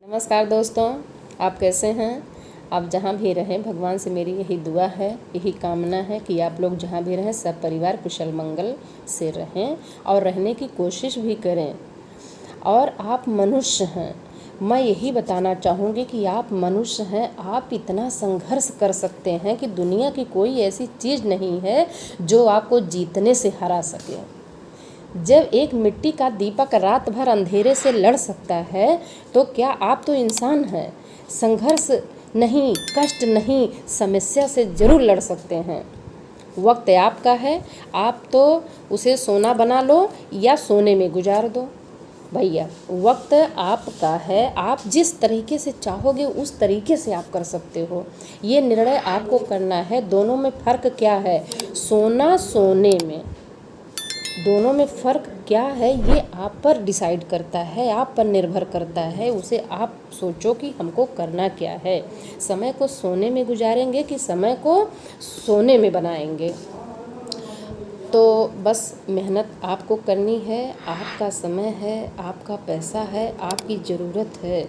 नमस्कार दोस्तों, आप कैसे हैं। आप जहाँ भी रहें, भगवान से मेरी यही दुआ है, यही कामना है कि आप लोग जहाँ भी रहें सब परिवार कुशल मंगल से रहें और रहने की कोशिश भी करें। और आप मनुष्य हैं, मैं यही बताना चाहूँगी कि आप मनुष्य हैं। आप इतना संघर्ष कर सकते हैं कि दुनिया की कोई ऐसी चीज़ नहीं है जो आपको जीतने से हरा सके। जब एक मिट्टी का दीपक रात भर अंधेरे से लड़ सकता है तो क्या आप तो इंसान हैं। संघर्ष नहीं, कष्ट नहीं, समस्या से ज़रूर लड़ सकते हैं। वक्त आपका है, आप तो उसे सोना बना लो या सोने में गुजार दो। भैया, वक्त आपका है, आप जिस तरीके से चाहोगे उस तरीके से आप कर सकते हो। ये निर्णय आपको करना है। दोनों में फ़र्क क्या है? सोना सोने में दोनों में फ़र्क क्या है ये आप पर डिसाइड करता है, आप पर निर्भर करता है। उसे आप सोचो कि हमको करना क्या है। समय को सोने में गुजारेंगे कि समय को सोने में बनाएंगे। तो बस मेहनत आपको करनी है। आपका समय है, आपका पैसा है, आपकी ज़रूरत है।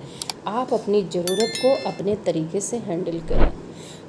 आप अपनी ज़रूरत को अपने तरीके से हैंडल करें।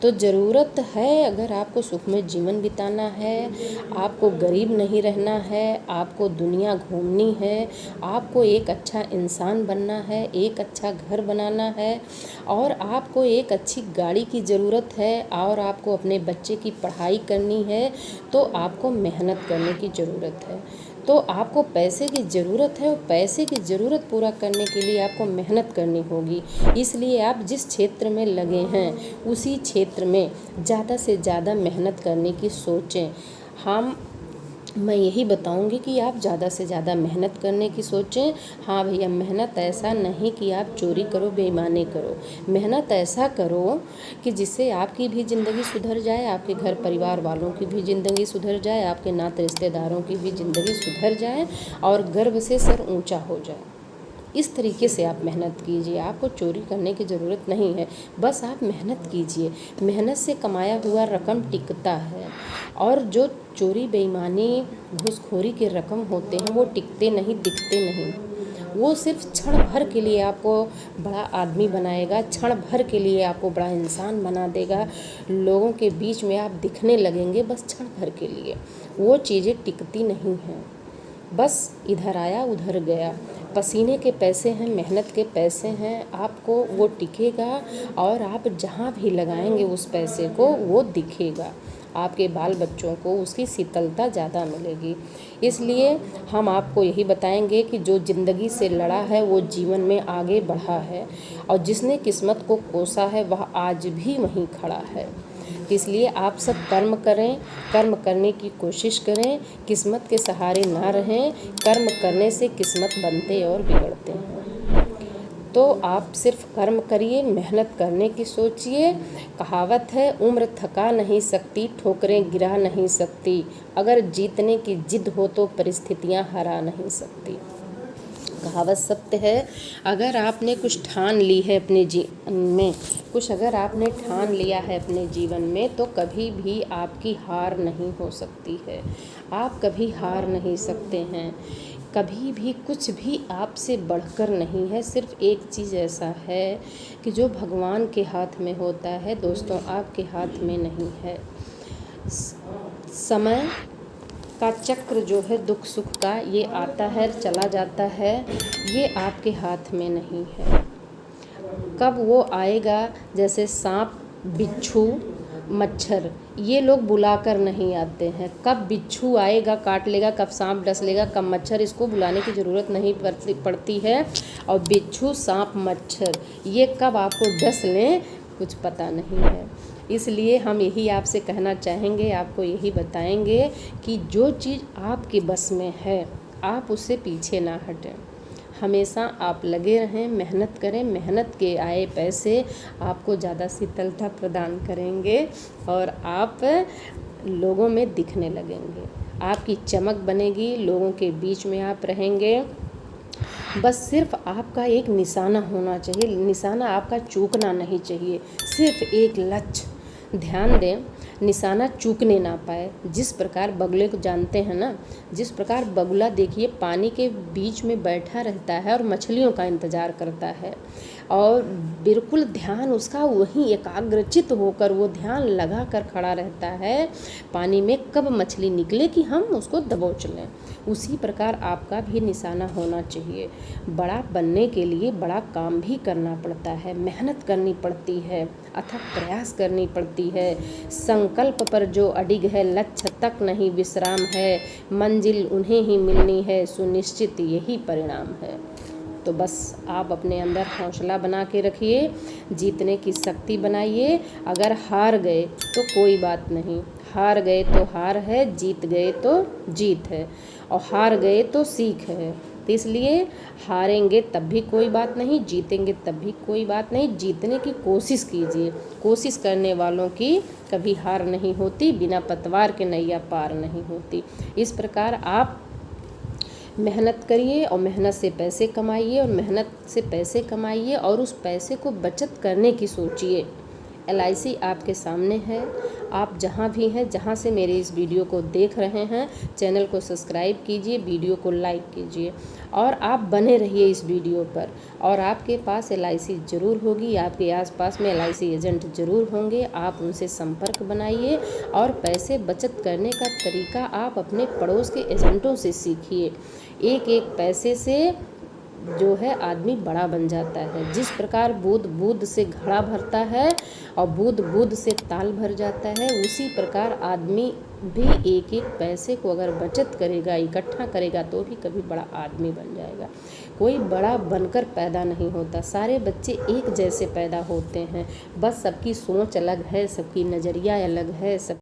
तो ज़रूरत है, अगर आपको सुखमय जीवन बिताना है, आपको गरीब नहीं रहना है, आपको दुनिया घूमनी है, आपको एक अच्छा इंसान बनना है, एक अच्छा घर बनाना है और आपको एक अच्छी गाड़ी की ज़रूरत है और आपको अपने बच्चे की पढ़ाई करनी है, तो आपको मेहनत करने की ज़रूरत है। तो आपको पैसे की ज़रूरत है और पैसे की ज़रूरत पूरा करने के लिए आपको मेहनत करनी होगी। इसलिए आप जिस क्षेत्र में लगे हैं उसी क्षेत्र में ज़्यादा से ज़्यादा मेहनत करने की सोचें। मैं यही बताऊंगी कि आप ज़्यादा से ज़्यादा मेहनत करने की सोचें। हाँ भैया, मेहनत ऐसा नहीं कि आप चोरी करो, बेईमानी करो। मेहनत ऐसा करो कि जिससे आपकी भी ज़िंदगी सुधर जाए, आपके घर परिवार वालों की भी ज़िंदगी सुधर जाए, आपके नाते रिश्तेदारों की भी ज़िंदगी सुधर जाए और गर्व से सर ऊंचा हो जाए। इस तरीके से आप मेहनत कीजिए। आपको चोरी करने की ज़रूरत नहीं है, बस आप मेहनत कीजिए। मेहनत से कमाया हुआ रकम टिकता है और जो चोरी, बेईमानी, घूसखोरी के रकम होते हैं वो टिकते नहीं, दिखते नहीं। वो सिर्फ क्षण भर के लिए आपको बड़ा आदमी बनाएगा, क्षण भर के लिए आपको बड़ा इंसान बना देगा। लोगों के बीच में आप दिखने लगेंगे, बस क्षण भर के लिए। वो चीज़ें टिकती नहीं हैं, बस इधर आया उधर गया। पसीने के पैसे हैं, मेहनत के पैसे हैं, आपको वो टिकेगा और आप जहाँ भी लगाएंगे उस पैसे को वो दिखेगा। आपके बाल बच्चों को उसकी शीतलता ज़्यादा मिलेगी। इसलिए हम आपको यही बताएंगे कि जो ज़िंदगी से लड़ा है वो जीवन में आगे बढ़ा है और जिसने किस्मत को कोसा है वह आज भी वहीं खड़ा है। इसलिए आप सब कर्म करें, कर्म करने की कोशिश करें, किस्मत के सहारे ना रहें। कर्म करने से किस्मत बनते और बिगड़ते हैं। तो आप सिर्फ कर्म करिए, मेहनत करने की सोचिए। कहावत है, उम्र थका नहीं सकती, ठोकरें गिरा नहीं सकती। अगर जीतने की जिद हो तो परिस्थितियां हरा नहीं सकती। कहावत सत्य है। अगर आपने कुछ ठान ली है अपने जीवन में, अगर आपने ठान लिया है अपने जीवन में, तो कभी भी आपकी हार नहीं हो सकती है। आप कभी हार नहीं सकते हैं। कभी भी कुछ भी आपसे बढ़कर नहीं है। सिर्फ एक चीज़ ऐसा है कि जो भगवान के हाथ में होता है दोस्तों, आपके हाथ में नहीं है। समय का चक्र जो है दुख सुख का, ये आता है चला जाता है, ये आपके हाथ में नहीं है। कब वो आएगा, जैसे सांप, बिच्छू, मच्छर, ये लोग बुलाकर नहीं आते हैं। कब बिच्छू आएगा काट लेगा, कब सांप डस लेगा, कब मच्छर, इसको बुलाने की ज़रूरत नहीं पड़ती है। और बिच्छू, सांप, मच्छर ये कब आपको डस लें कुछ पता नहीं है। इसलिए हम यही आपसे कहना चाहेंगे, आपको यही बताएंगे कि जो चीज़ आपके बस में है आप उससे पीछे ना हटें। हमेशा आप लगे रहें, मेहनत करें। मेहनत के आए पैसे आपको ज़्यादा शीतलता प्रदान करेंगे और आप लोगों में दिखने लगेंगे। आपकी चमक बनेगी, लोगों के बीच में आप रहेंगे। बस सिर्फ आपका एक निशाना होना चाहिए, निशाना आपका चूकना नहीं चाहिए। सिर्फ एक लक्ष्य, ध्यान दें, निशाना चूकने ना पाए। जिस प्रकार बगुले को जानते हैं ना, जिस प्रकार बगुला देखिए पानी के बीच में बैठा रहता है और मछलियों का इंतज़ार करता है। और बिल्कुल ध्यान उसका वहीं एकाग्रचित होकर वो ध्यान लगा कर खड़ा रहता है पानी में कब मछली निकले कि हम उसको दबोच लें। उसी प्रकार आपका भी निशाना होना चाहिए। बड़ा बनने के लिए बड़ा काम भी करना पड़ता है, मेहनत करनी पड़ती है, अथक प्रयास करनी पड़ती है। संकल्प पर जो अडिग है लक्ष्य तक नहीं विश्राम है, मंजिल उन्हें ही मिलनी है सुनिश्चित यही परिणाम है। तो बस आप अपने अंदर हौसला बना के रखिए, जीतने की शक्ति बनाइए। अगर हार गए तो कोई बात नहीं, हार गए तो हार है, जीत गए तो जीत है, और हार गए तो सीख है। तो इसलिए हारेंगे तब भी कोई बात नहीं, जीतेंगे तब भी कोई बात नहीं। जीतने की कोशिश कीजिए, कोशिश करने वालों की कभी हार नहीं होती, बिना पतवार के नैया पार नहीं होती। इस प्रकार आप मेहनत करिए और मेहनत से पैसे कमाइए, और मेहनत से पैसे कमाइए और उस पैसे को बचत करने की सोचिए। LIC आपके सामने है। आप जहाँ भी हैं, जहाँ से मेरे इस वीडियो को देख रहे हैं, चैनल को सब्सक्राइब कीजिए, वीडियो को लाइक कीजिए और आप बने रहिए इस वीडियो पर। और आपके पास LIC ज़रूर होगी, आपके आसपास में LIC एजेंट ज़रूर होंगे। आप उनसे संपर्क बनाइए और पैसे बचत करने का तरीका आप अपने पड़ोस के एजेंटों से सीखिए। एक एक पैसे से जो है आदमी बड़ा बन जाता है। जिस प्रकार बूंद बूंद से घड़ा भरता है और बूंद बूंद से ताल भर जाता है, उसी प्रकार आदमी भी एक एक पैसे को अगर बचत करेगा, इकट्ठा करेगा, तो भी कभी बड़ा आदमी बन जाएगा। कोई बड़ा बनकर पैदा नहीं होता, सारे बच्चे एक जैसे पैदा होते हैं, बस सबकी सोच अलग है, सबकी नज़रिया अलग है, सब